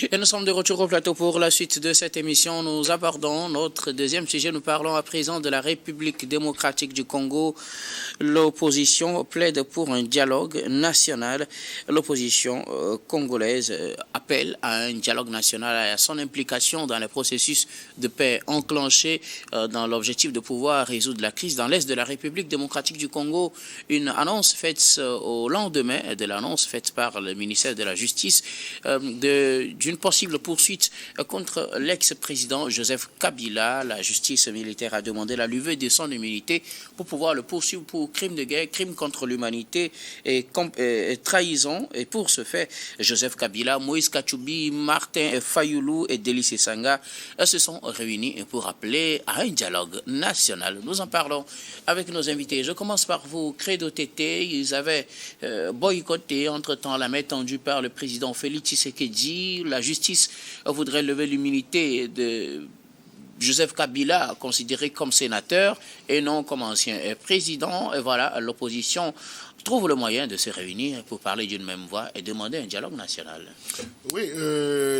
Et nous sommes de retour au plateau pour la suite de cette émission. Nous abordons notre deuxième sujet. Nous parlons à présent de la République démocratique du Congo. L'opposition plaide pour un dialogue national. L'opposition congolaise appelle à un dialogue national et à son implication dans les processus de paix enclenchés dans l'objectif de pouvoir résoudre la crise dans l'est de la République démocratique du Congo. Une annonce faite au lendemain de l'annonce faite par le ministère de la Justice d'une possible poursuite contre l'ex-président Joseph Kabila. La justice militaire a demandé la levée de son immunité pour pouvoir le poursuivre pour crime de guerre, crime contre l'humanité et trahison. Et pour ce fait, Joseph Kabila, Moïse Katumbi, Martin Fayoulou et Délice Sanga se sont réunis pour appeler à un dialogue national. Nous en parlons avec nos invités. Je commence par vous, Credo Tété. Ils avaient boycotté entre-temps la main tendue par le président Félix Tshisekedi. La justice voudrait lever l'immunité de Joseph Kabila, considéré comme sénateur et non comme ancien président. Et voilà, l'opposition trouve le moyen de se réunir pour parler d'une même voix et demander un dialogue national. Oui,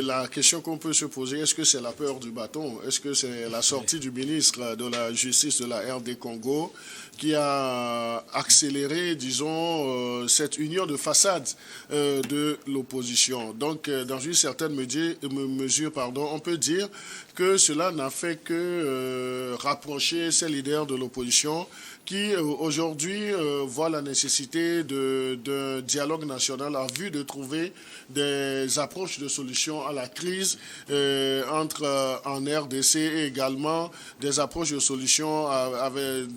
la question qu'on peut se poser, est-ce que c'est la peur du bâton? Est-ce que c'est la sortie du ministre de la Justice de la RD Congo qui a accéléré, disons, cette union de façade de l'opposition? Donc, dans une certaine mesure, on peut dire que cela n'a fait que rapprocher ces leaders de l'opposition qui aujourd'hui voient la nécessité d'un dialogue national en vue de trouver des approches de solutions à la crise en RDC et également des approches de solutions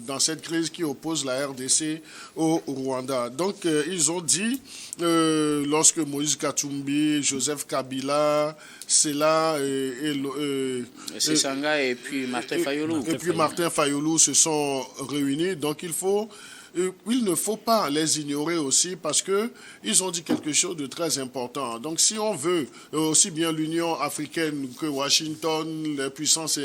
dans cette crise qui oppose la RDC au Rwanda. Donc ils ont dit, lorsque Moïse Katumbi, Joseph Kabila, Sela Sanga et puis Martin Fayoulou. Et puis Martin Fayoulou se sont réunis. Donc il ne faut pas les ignorer aussi parce qu'ils ont dit quelque chose de très important. Donc si on veut, aussi bien l'Union africaine que Washington, les puissances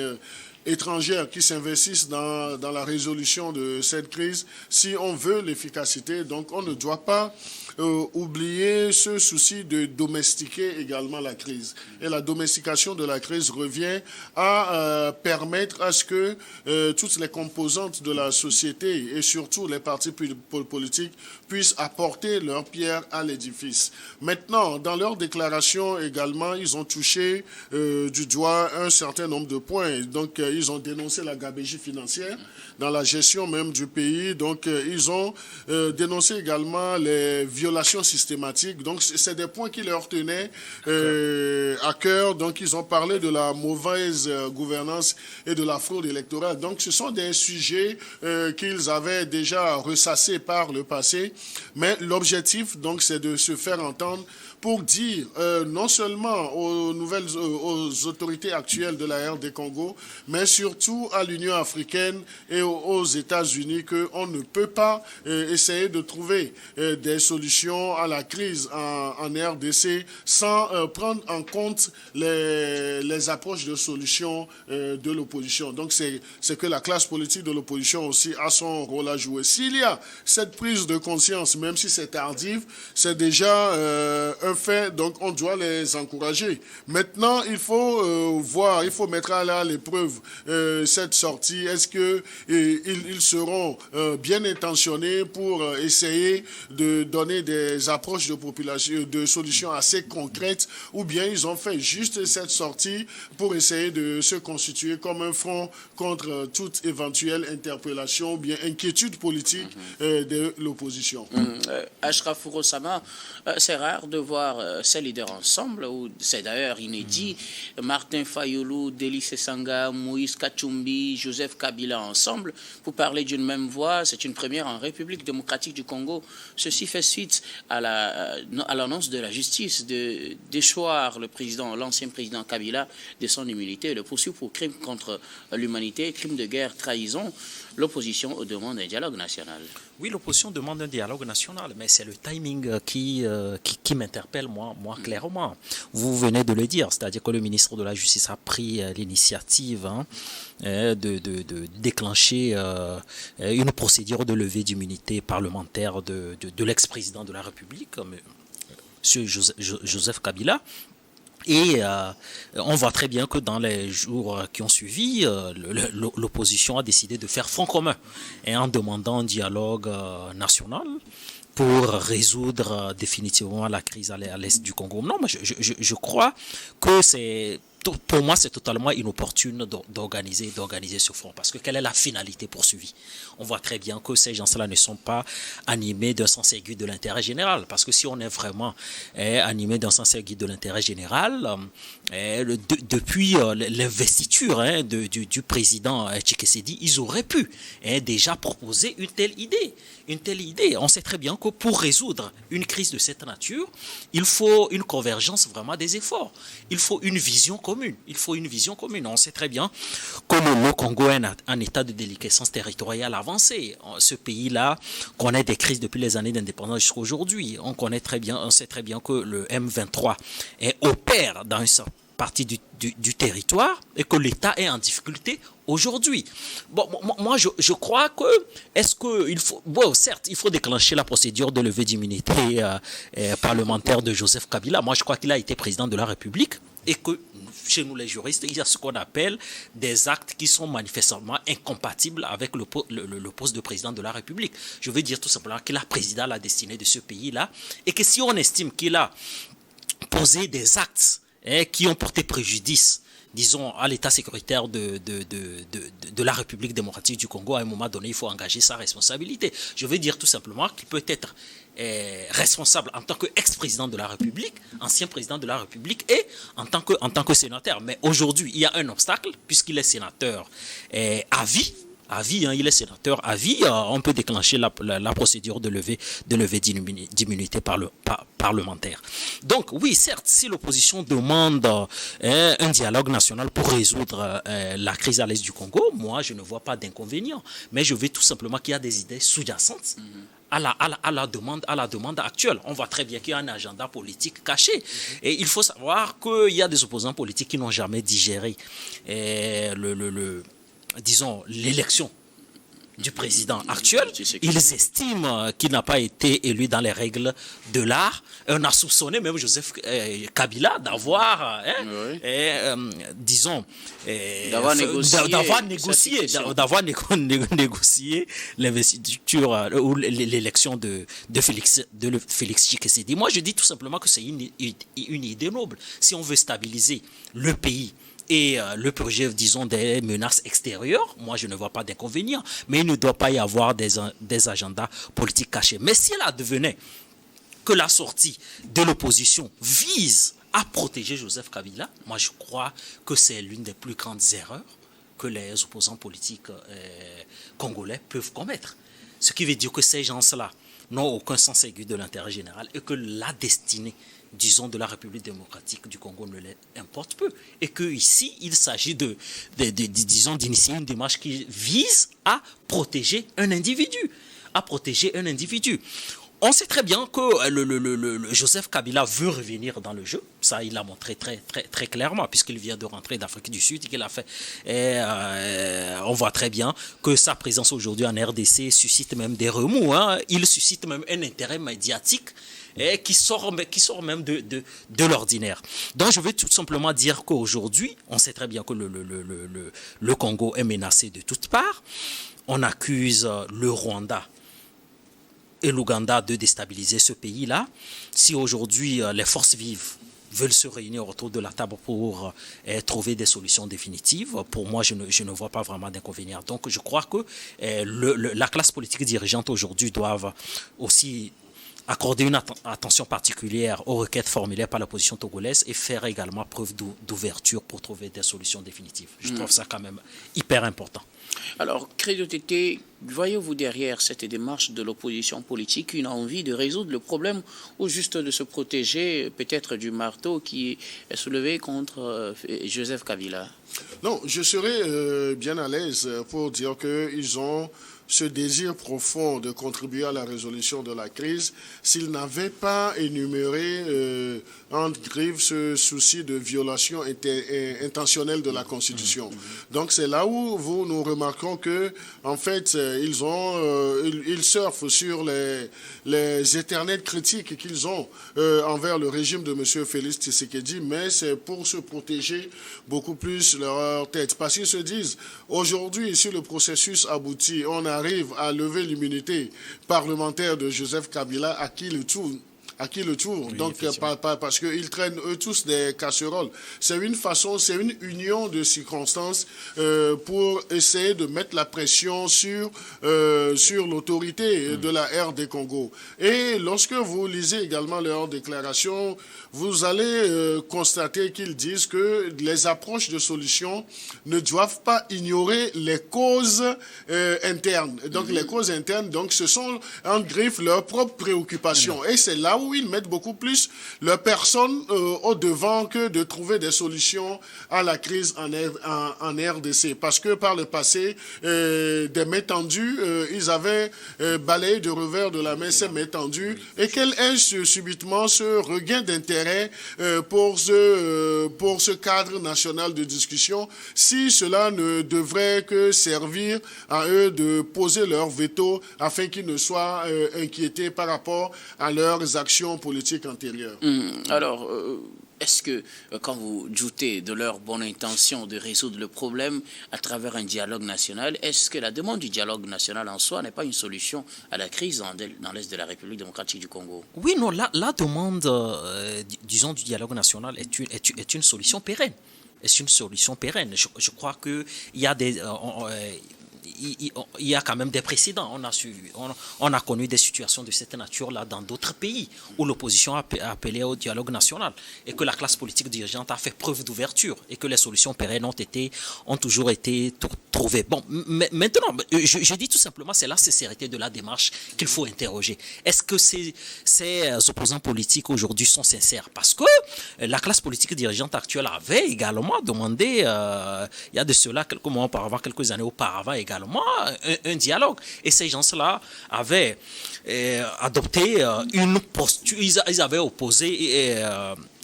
étrangères qui s'investissent dans la résolution de cette crise, si on veut l'efficacité, donc on ne doit pas oublier ce souci de domestiquer également la crise. Et la domestication de la crise revient à permettre à ce que toutes les composantes de la société et surtout les partis politiques puissent apporter leur pierre à l'édifice. Maintenant, dans leur déclaration également, ils ont touché du doigt un certain nombre de points. Donc, ils ont dénoncé la gabegie financière dans la gestion même du pays. Donc, ils ont dénoncé également les violations systématiques. Donc, c'est des points qui leur tenaient à cœur. Donc, ils ont parlé de la mauvaise gouvernance et de la fraude électorale. Donc, ce sont des sujets qu'ils avaient déjà ressassés par le passé. Mais l'objectif, donc, c'est de se faire entendre pour dire non seulement aux autorités actuelles de la RD Congo, mais surtout à l'Union africaine et aux États-Unis qu'on ne peut pas essayer de trouver des solutions à la crise en RDC sans prendre en compte les approches de solutions de l'opposition. Donc c'est que la classe politique de l'opposition aussi a son rôle à jouer. S'il y a cette prise de conscience, même si c'est tardif, c'est déjà un fait, donc on doit les encourager. Maintenant, il faut voir, il faut mettre à l'épreuve cette sortie. Est-ce qu'ils seront bien intentionnés pour essayer de donner des approches de solutions assez concrètes, ou bien ils ont fait juste cette sortie pour essayer de se constituer comme un front contre toute éventuelle interpellation ou bien inquiétude politique de l'opposition. Ashraf Rossama, c'est rare de voir ces leaders ensemble, c'est d'ailleurs inédit. Martin Fayoulou, Délice Sanga, Moïse Katumbi, Joseph Kabila ensemble pour parler d'une même voix. C'est une première en République démocratique du Congo. Ceci fait suite à l'annonce de la justice de déchoir l'ancien président Kabila de son immunité et le poursuivre pour crime contre l'humanité, crime de guerre, trahison. L'opposition demande un dialogue national. Oui, l'opposition demande un dialogue national, mais c'est le timing qui m'interpelle, moi clairement. Vous venez de le dire, c'est-à-dire que le ministre de la Justice a pris l'initiative de déclencher une procédure de levée d'immunité parlementaire de l'ex-président de la République, M. Joseph Kabila. Et on voit très bien que dans les jours qui ont suivi, l'opposition a décidé de faire front commun et en demandant un dialogue national pour résoudre définitivement la crise à l'est du Congo. Non, mais je crois que pour moi, c'est totalement inopportune d'organiser ce front. Parce que quelle est la finalité poursuivie? On voit très bien que ces gens-là ne sont pas animés d'un sens aigu de l'intérêt général. Parce que si on est vraiment animé d'un sens aigu de l'intérêt général, depuis l'investiture du président Tshisekedi, ils auraient pu déjà proposer une telle idée. On sait très bien que pour résoudre une crise de cette nature, il faut une convergence vraiment des efforts. Il faut une vision commune. On sait très bien que le Congo est un état de déliquescence territoriale avancée. Ce pays-là connaît des crises depuis les années d'indépendance jusqu'à aujourd'hui. On sait très bien que le M23 opère dans une partie du territoire et que l'État est en difficulté aujourd'hui. Bon, moi, je crois que certes, il faut déclencher la procédure de levée d'immunité parlementaire de Joseph Kabila. Moi, je crois qu'il a été président de la République et que chez nous, les juristes, il y a ce qu'on appelle des actes qui sont manifestement incompatibles avec le poste de président de la République. Je veux dire tout simplement qu'il a présidé à la destinée de ce pays-là et que si on estime qu'il a posé des actes qui ont porté préjudice, disons, à l'état sécuritaire de la République démocratique du Congo, à un moment donné, il faut engager sa responsabilité. Je veux dire tout simplement qu'il peut être responsable en tant qu'ex-président de la République, ancien président de la République et en tant que sénateur. Mais aujourd'hui, il y a un obstacle, puisqu'il est sénateur à vie. Il est sénateur à vie, on peut déclencher la procédure de levée d'immunité parlementaire. Donc oui, certes, si l'opposition demande un dialogue national pour résoudre la crise à l'est du Congo, moi je ne vois pas d'inconvénient. Mais je veux tout simplement qu'il y a des idées sous-jacentes à la demande actuelle. On voit très bien qu'il y a un agenda politique caché. Et il faut savoir qu'il y a des opposants politiques qui n'ont jamais digéré disons, l'élection du président actuel. Ils estiment qu'il n'a pas été élu dans les règles de l'art. On a soupçonné même Joseph Kabila d'avoir, d'avoir négocié l'investiture ou l'élection de Félix Tshisekedi. Moi, je dis tout simplement que c'est une idée noble. Si on veut stabiliser le pays, et le projet, disons, des menaces extérieures, moi je ne vois pas d'inconvénient, mais il ne doit pas y avoir des agendas politiques cachés. Mais si elle advenait que la sortie de l'opposition vise à protéger Joseph Kabila, moi je crois que c'est l'une des plus grandes erreurs que les opposants politiques congolais peuvent commettre. Ce qui veut dire que ces gens-là n'ont aucun sens aigu de l'intérêt général et que la destinée, disons, de la République démocratique du Congo ne les importe peu. Et qu'ici, il s'agit disons, d'initier une démarche qui vise à protéger un individu. On sait très bien que le Joseph Kabila veut revenir dans le jeu. Ça, il l'a montré très, très, très clairement, puisqu'il vient de rentrer d'Afrique du Sud et qu'il a fait. On voit très bien que sa présence aujourd'hui en RDC suscite même des remous. Il suscite même un intérêt médiatique qui sort même de l'ordinaire. Donc, je veux tout simplement dire qu'aujourd'hui, on sait très bien que le Congo est menacé de toutes parts. On accuse le Rwanda et l'Ouganda de déstabiliser ce pays-là. Si aujourd'hui les forces vives veulent se réunir autour de la table pour trouver des solutions définitives, pour moi, je ne vois pas vraiment d'inconvénient. Donc, je crois que la classe politique dirigeante aujourd'hui doit aussi accorder une attention particulière aux requêtes formulées par l'opposition togolaise et faire également preuve d'ouverture pour trouver des solutions définitives. Je trouve ça quand même hyper important. Alors, Credo Tété, voyez-vous derrière cette démarche de l'opposition politique une envie de résoudre le problème ou juste de se protéger peut-être du marteau qui est soulevé contre Joseph Kabila? Non, je serais bien à l'aise pour dire qu'ils ont ce désir profond de contribuer à la résolution de la crise s'il n'avait pas énuméré en griffes ce souci de violation intentionnelle de la Constitution. Donc c'est là où nous remarquons que en fait ils surfent sur les éternelles critiques qu'ils ont envers le régime de M. Félix Tshisekedi, mais c'est pour se protéger beaucoup plus leur tête. Parce qu'ils se disent, aujourd'hui, si le processus aboutit, on arrive à lever l'immunité parlementaire de Joseph Kabila, à qui le tour? Oui, donc, parce qu'ils traînent eux tous des casseroles. C'est une façon, c'est une union de circonstances pour essayer de mettre la pression sur l'autorité de la RD Congo. Et lorsque vous lisez également leur déclaration, vous allez constater qu'ils disent que les approches de solutions ne doivent pas ignorer les causes internes. Donc, les causes internes, donc, ce sont en griffe leurs propres préoccupations. Et c'est là où ils mettent beaucoup plus leur personne au devant que de trouver des solutions à la crise en RDC. Parce que par le passé, des mains tendues, ils avaient balayé de revers de la main ces mains tendues. Et quel est subitement ce regain d'intérêt pour ce cadre national de discussion, si cela ne devrait que servir à eux de poser leur veto afin qu'ils ne soient inquiétés par rapport à leurs actions politiques antérieures. Alors, est-ce que, quand vous doutez de leur bonne intention de résoudre le problème à travers un dialogue national, est-ce que la demande du dialogue national en soi n'est pas une solution à la crise dans l'Est de la République démocratique du Congo? Oui, non, la demande, disons, du dialogue national est une solution pérenne. C'est une solution pérenne. Je crois qu'il y a des... il y a quand même des précédents. On a connu des situations de cette nature-là dans d'autres pays où l'opposition a appelé au dialogue national et que la classe politique dirigeante a fait preuve d'ouverture et que les solutions pérennes ont toujours été trouvées. Bon, maintenant, je dis tout simplement, c'est la sincérité de la démarche qu'il faut interroger. Est-ce que ces opposants politiques aujourd'hui sont sincères? Parce que la classe politique dirigeante actuelle avait également demandé, il y a de cela quelques mois auparavant, quelques années auparavant également, un dialogue. Et ces gens-là avaient adopté une posture, ils avaient opposé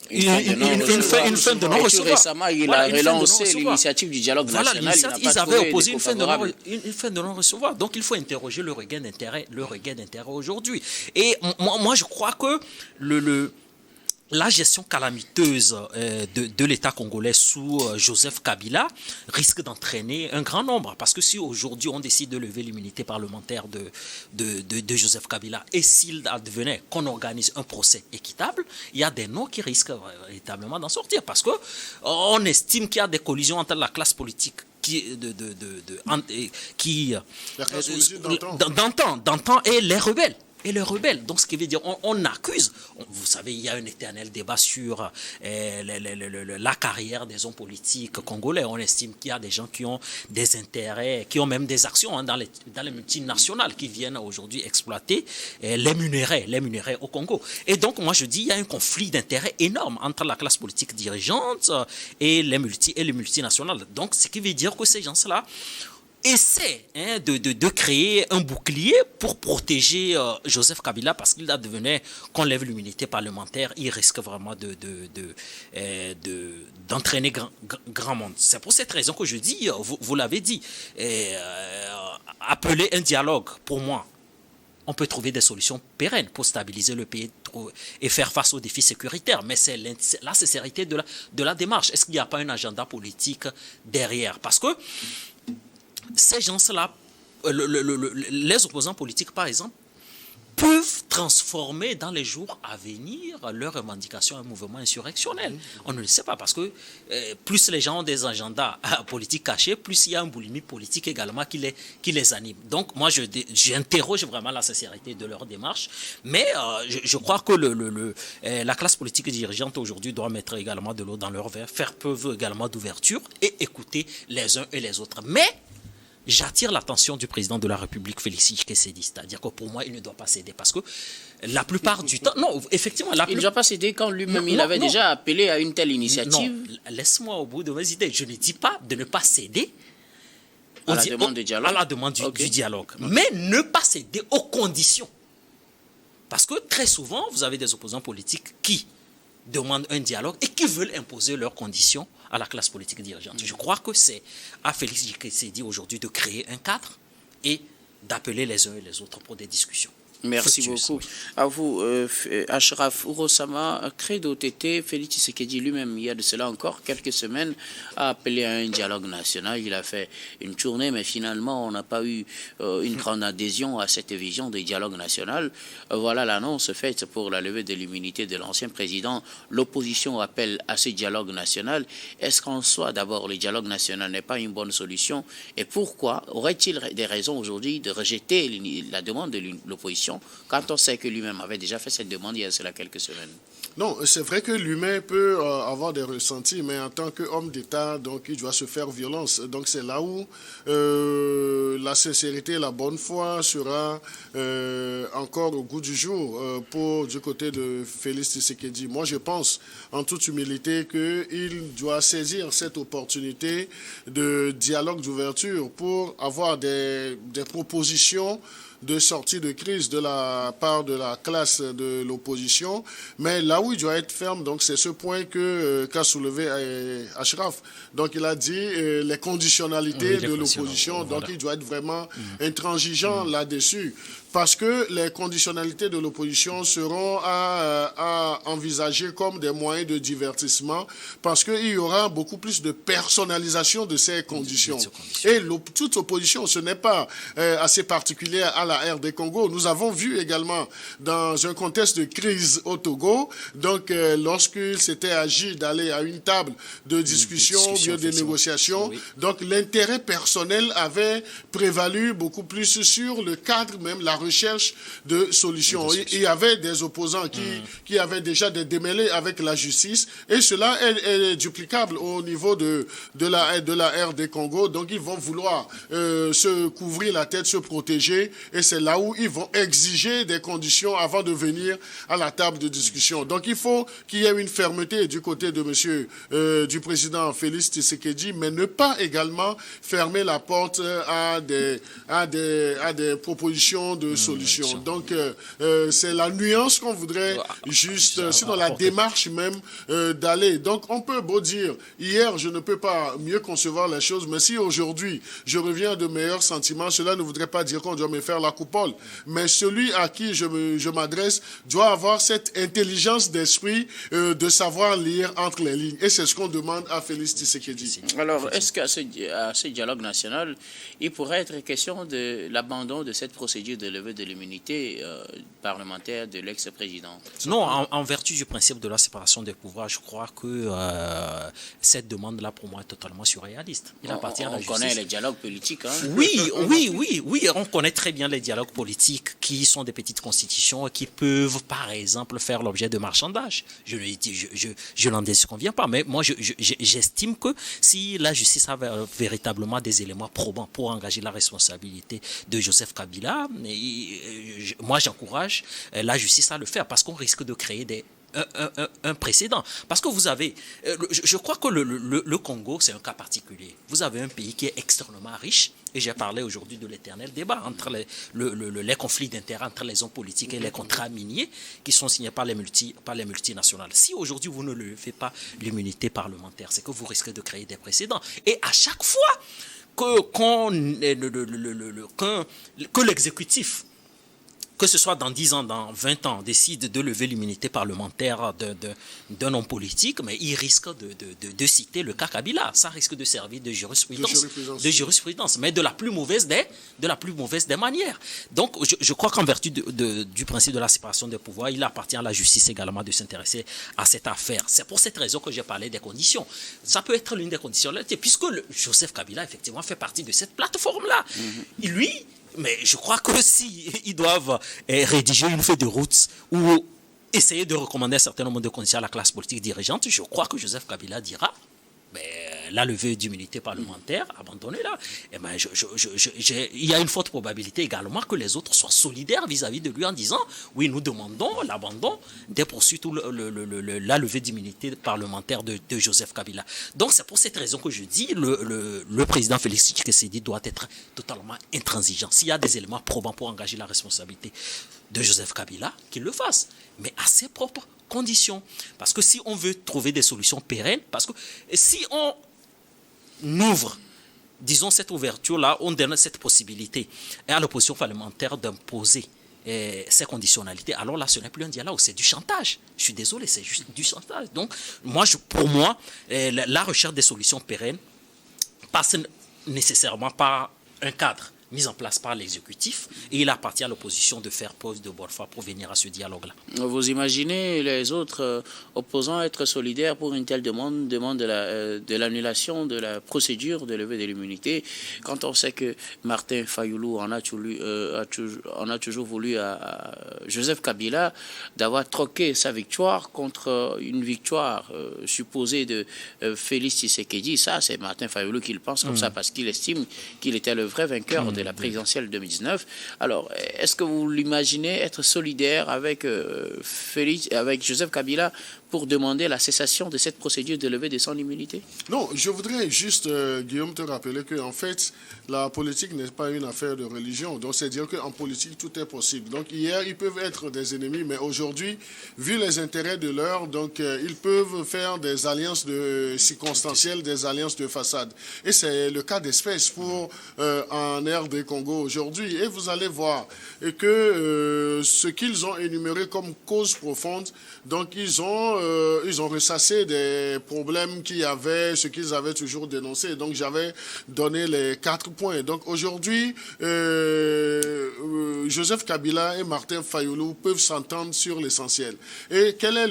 une fin de non-recevoir. Récemment, il a relancé l'initiative du dialogue national. Ils avaient opposé une fin de non-recevoir. Donc, il faut interroger le regain d'intérêt aujourd'hui. Et moi, je crois que la gestion calamiteuse de l'État congolais sous Joseph Kabila risque d'entraîner un grand nombre. Parce que si aujourd'hui on décide de lever l'immunité parlementaire de Joseph Kabila et s'il advenait qu'on organise un procès équitable, il y a des noms qui risquent véritablement d'en sortir. Parce qu'on estime qu'il y a des collisions entre la classe politique d'antan et les rebelles. Donc, ce qui veut dire, on accuse, vous savez, il y a un éternel débat sur la carrière des hommes politiques congolais. On estime qu'il y a des gens qui ont des intérêts, qui ont même des actions dans les multinationales qui viennent aujourd'hui exploiter les minerais au Congo. Et donc, moi, je dis, il y a un conflit d'intérêts énorme entre la classe politique dirigeante et les multinationales. Donc, ce qui veut dire que ces gens-là essaie de créer un bouclier pour protéger Joseph Kabila parce qu'il advenait qu'on lève l'immunité parlementaire, il risque vraiment d'entraîner grand monde. C'est pour cette raison que je dis, vous l'avez dit, appeler un dialogue, pour moi, on peut trouver des solutions pérennes pour stabiliser le pays et faire face aux défis sécuritaires. Mais c'est la sincérité de la démarche. Est-ce qu'il n'y a pas un agenda politique derrière? Parce que ces gens-là, les opposants politiques, par exemple, peuvent transformer dans les jours à venir leurs revendications en mouvement insurrectionnel. On ne le sait pas parce que plus les gens ont des agendas politiques cachés, plus il y a un boulimie politique également qui les anime. Donc moi, j'interroge vraiment la sincérité de leur démarche, mais je crois que la classe politique dirigeante aujourd'hui doit mettre également de l'eau dans leur verre, faire preuve également d'ouverture et écouter les uns et les autres. Mais j'attire l'attention du président de la République, Félix Tshisekedi, c'est-à-dire que pour moi, il ne doit pas céder parce que la plupart du temps... Non, effectivement... Il ne doit pas céder quand lui-même, il avait déjà appelé à une telle initiative. Non, laisse-moi au bout de mes idées. Je ne dis pas de ne pas céder, À la demande du dialogue. À la demande du dialogue. Mais ne pas céder aux conditions. Parce que très souvent, vous avez des opposants politiques qui demandent un dialogue et qui veulent imposer leurs conditions à la classe politique dirigeante. Je crois que c'est à Félix Tshisekedi aujourd'hui de créer un cadre et d'appeler les uns et les autres pour des discussions. Merci beaucoup. À vous, Ashraf Urosama, Credo TT, Félix Tshisekedi lui-même, il y a de cela encore quelques semaines, a appelé à un dialogue national. Il a fait une tournée, mais finalement, on n'a pas eu une grande adhésion à cette vision de dialogue national. Voilà l'annonce faite pour la levée de l'immunité de l'ancien président. L'opposition appelle à ce dialogue national. Est-ce qu'en soi, d'abord, le dialogue national n'est pas une bonne solution? Et pourquoi aurait-il des raisons aujourd'hui de rejeter la demande de l'opposition quand on sait que lui-même avait déjà fait cette demande il y a cela quelques semaines? Non, c'est vrai que l'humain peut avoir des ressentis, mais en tant qu'homme d'État, donc il doit se faire violence. Donc c'est là où la sincérité, la bonne foi sera encore au goût du jour du côté de Félix Tshisekedi. Moi, je pense en toute humilité qu'il doit saisir cette opportunité de dialogue d'ouverture pour avoir des propositions de sortie de crise de la part de la classe de l'opposition. Mais là où il doit être ferme, donc c'est ce point qu'a soulevé Ashraf. Donc il a dit les conditionnalités de l'opposition. Donc il doit être vraiment intransigeant là-dessus. Parce que les conditionnalités de l'opposition seront à envisager comme des moyens de divertissement, parce qu'il y aura beaucoup plus de personnalisation de ces conditions. Et toute opposition, ce n'est pas assez particulier à la RD Congo. Nous avons vu également dans un contexte de crise au Togo, donc lorsqu'il s'était agi d'aller à une table de discussion, de négociation, donc l'intérêt personnel avait prévalu beaucoup plus sur le cadre même, la recherche de solutions. Il y avait des opposants qui avaient déjà des démêlés avec la justice, et cela est duplicable au niveau de la RD Congo. Donc ils vont vouloir se couvrir la tête, se protéger, et c'est là où ils vont exiger des conditions avant de venir à la table de discussion. Donc il faut qu'il y ait une fermeté du côté de du président Félix Tshisekedi, mais ne pas également fermer la porte à des propositions de solutions. Donc c'est la nuance qu'on voudrait juste, sinon la démarche même d'aller. Donc on peut beau dire, hier je ne peux pas mieux concevoir les choses, mais si aujourd'hui je reviens de meilleurs sentiments, cela ne voudrait pas dire qu'on doit me faire la coupole. Mais celui à qui je m'adresse doit avoir cette intelligence d'esprit de savoir lire entre les lignes. Et c'est ce qu'on demande à Félix Tshisekedi. Alors, est-ce qu'à ce dialogue national, il pourrait être question de l'abandon de cette procédure de levée de l'immunité parlementaire de l'ex-président? Non, en vertu du principe de la séparation des pouvoirs, je crois que cette demande-là, pour moi, est totalement surréaliste. Il appartient à la justice. On connaît les dialogues politiques. Hein? Oui, on connaît très bien les dialogues politiques qui sont des petites constitutions et qui peuvent, par exemple, faire l'objet de marchandage. Je n'en déconviens pas, mais moi, j'estime que si la justice a véritablement des éléments probants pour engager la responsabilité de Joseph Kabila, moi, j'encourage la justice à le faire, parce qu'on risque de créer un précédent. Parce que vous avez, je crois que le Congo, c'est un cas particulier. Vous avez un pays qui est extrêmement riche, et j'ai parlé aujourd'hui de l'éternel débat entre les conflits d'intérêts entre les hommes politiques et les contrats miniers qui sont signés par les multinationales. Si aujourd'hui vous ne levez pas l'immunité parlementaire, c'est que vous risquez de créer des précédents. Et à chaque fois que l'exécutif, que ce soit dans 10 ans, dans 20 ans, décide de lever l'immunité parlementaire d'un homme politique, mais il risque de citer le cas Kabila. Ça risque de servir de jurisprudence, mais de la plus mauvaise des manières. Donc, je crois qu'en vertu du principe de la séparation des pouvoirs, il appartient à la justice également de s'intéresser à cette affaire. C'est pour cette raison que j'ai parlé des conditions. Ça peut être l'une des conditions, puisque Joseph Kabila, effectivement, fait partie de cette plateforme-là. Lui... Mais je crois que s'ils doivent rédiger une feuille de route ou essayer de recommander un certain nombre de conditions à la classe politique dirigeante, je crois que Joseph Kabila dira la levée d'immunité parlementaire, abandonnez-la. Eh ben, il y a une forte probabilité également que les autres soient solidaires vis-à-vis de lui en disant oui, nous demandons l'abandon des poursuites ou la levée d'immunité parlementaire de Joseph Kabila. Donc c'est pour cette raison que je dis le président Félix Tshisekedi doit être totalement intransigeant. S'il y a des éléments probants pour engager la responsabilité de Joseph Kabila, qu'il le fasse, mais à ses propres conditions. Parce que si on veut trouver des solutions pérennes, parce que si on ouvre, disons, cette ouverture-là, on donne cette possibilité à l'opposition parlementaire d'imposer ces conditionnalités, alors là, ce n'est plus un dialogue, c'est du chantage. Je suis désolé, c'est juste du chantage. Donc, pour moi, la recherche des solutions pérennes passe nécessairement par un cadre mis en place par l'exécutif et il appartient à l'opposition de faire preuve de bonne foi pour venir à ce dialogue-là. Vous imaginez les autres opposants être solidaires pour une telle demande de l'annulation de la procédure de levée de l'immunité quand on sait que Martin Fayoulou en a toujours voulu à Joseph Kabila d'avoir troqué sa victoire contre une victoire supposée de Félix Tshisekedi. Ça, c'est Martin Fayoulou qui le pense comme ça parce qu'il estime qu'il était le vrai vainqueur de la présidentielle 2019. Alors, est-ce que vous l'imaginez être solidaire avec Joseph Kabila pour demander la cessation de cette procédure de levée de son immunité? Non, je voudrais juste, Guillaume, te rappeler que en fait, la politique n'est pas une affaire de religion. Donc, c'est-à-dire qu'en politique, tout est possible. Donc, hier, ils peuvent être des ennemis, mais aujourd'hui, vu les intérêts de l'heure, donc, ils peuvent faire des alliances circonstancielles, des alliances de façade. Et c'est le cas d'espèce pour en RD Congo aujourd'hui. Et vous allez voir que ce qu'ils ont énuméré comme cause profonde, donc, ils ont ressassé des problèmes qu'il y avait, ce qu'ils avaient toujours dénoncé. Donc, j'avais donné les 4 points. Donc, aujourd'hui, Joseph Kabila et Martin Fayoulou peuvent s'entendre sur l'essentiel. Et quel est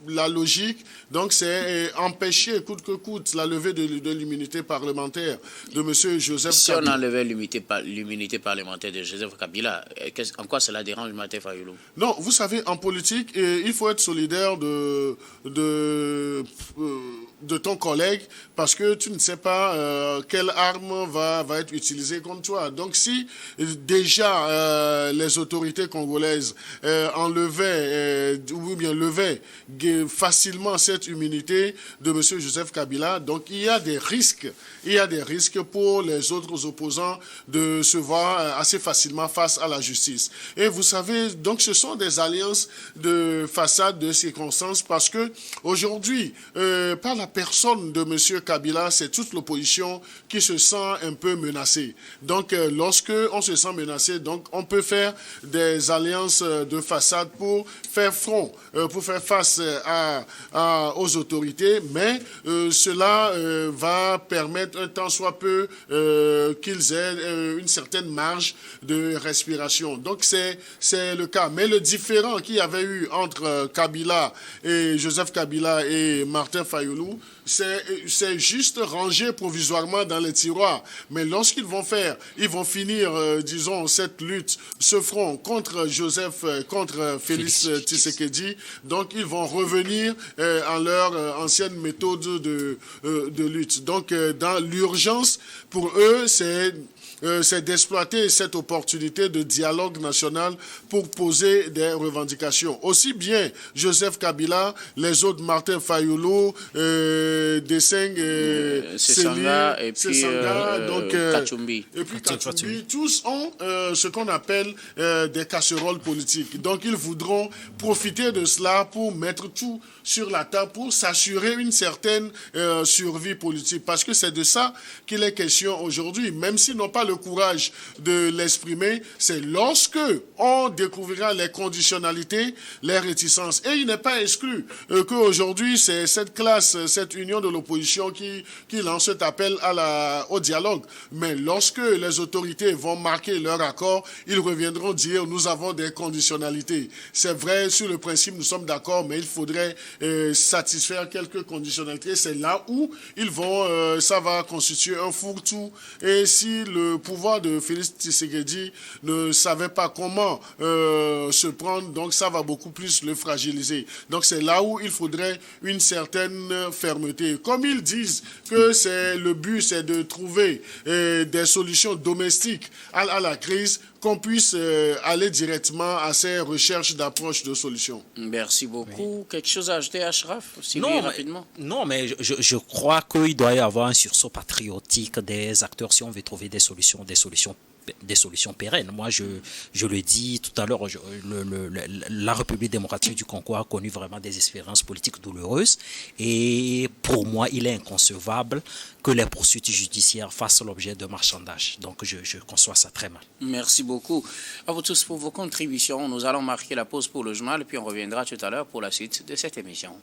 la logique, donc, c'est empêcher coûte que coûte la levée de l'immunité parlementaire de M. Joseph Kabila. Si on enlevait l'immunité parlementaire de Joseph Kabila, en quoi cela dérange Martin Fayoulou? Non, vous savez, en politique, il faut être solidaire de ton collègue parce que tu ne sais pas quelle arme va être utilisée contre toi. Donc, si déjà les autorités congolaises enlevaient ou bien levaient facilement cette immunité de M. Joseph Kabila, donc il y a des risques pour les autres opposants de se voir assez facilement face à la justice. Et vous savez, donc ce sont des alliances de façade, de circonstances, parce que aujourd'hui, par la personne de M. Kabila, c'est toute l'opposition qui se sent un peu menacée. Donc, lorsque on se sent menacé, donc on peut faire des alliances de façade pour faire front, pour faire face aux autorités, mais cela va permettre un tant soit peu qu'ils aient une certaine marge de respiration. Donc c'est le cas. Mais le différent qu'il y avait eu entre Joseph Kabila et Martin Fayoulou, c'est juste rangé provisoirement dans les tiroirs. Mais lorsqu'ils vont finir, disons, cette lutte, ce front contre Félix Tshisekedi, donc ils vont revenir en leur ancienne méthode de lutte. Donc, dans l'urgence, pour eux, c'est d'exploiter cette opportunité de dialogue national pour poser des revendications. Aussi bien Joseph Kabila, les autres Martin Fayoulou, Deseng, Sessanga et puis Kachumbi. Et puis Kachumbi, tous ont ce qu'on appelle des casseroles politiques. Donc ils voudront profiter de cela pour mettre tout sur la table, pour s'assurer une certaine survie politique. Parce que c'est de ça qu'il est question aujourd'hui. Même s'ils n'ont pas le courage de l'exprimer, c'est lorsque on découvrira les conditionnalités, les réticences. Et il n'est pas exclu qu'aujourd'hui, c'est cette classe, cette union de l'opposition qui lance cet appel au dialogue. Mais lorsque les autorités vont marquer leur accord, ils reviendront dire nous avons des conditionnalités. C'est vrai, sur le principe, nous sommes d'accord, mais il faudrait satisfaire quelques conditionnalités. C'est là où ça va constituer un fourre-tout. Et si le pouvoir de Félix Tshisekedi ne savait pas comment se prendre, donc ça va beaucoup plus le fragiliser. Donc c'est là où il faudrait une certaine fermeté. traiter. Comme ils disent que le but, c'est de trouver des solutions domestiques à la crise, qu'on puisse aller directement à ces recherches d'approche de solutions. Merci beaucoup. Oui. Quelque chose à ajouter, Achraf, rapidement? Non, mais je crois qu'il doit y avoir un sursaut patriotique des acteurs si on veut trouver des solutions pérennes. Moi, je le dis tout à l'heure, la République démocratique du Congo a connu vraiment des expériences politiques douloureuses et pour moi, il est inconcevable que les poursuites judiciaires fassent l'objet de marchandage. Donc, je conçois ça très mal. Merci beaucoup à vous tous pour vos contributions. Nous allons marquer la pause pour le journal et puis on reviendra tout à l'heure pour la suite de cette émission.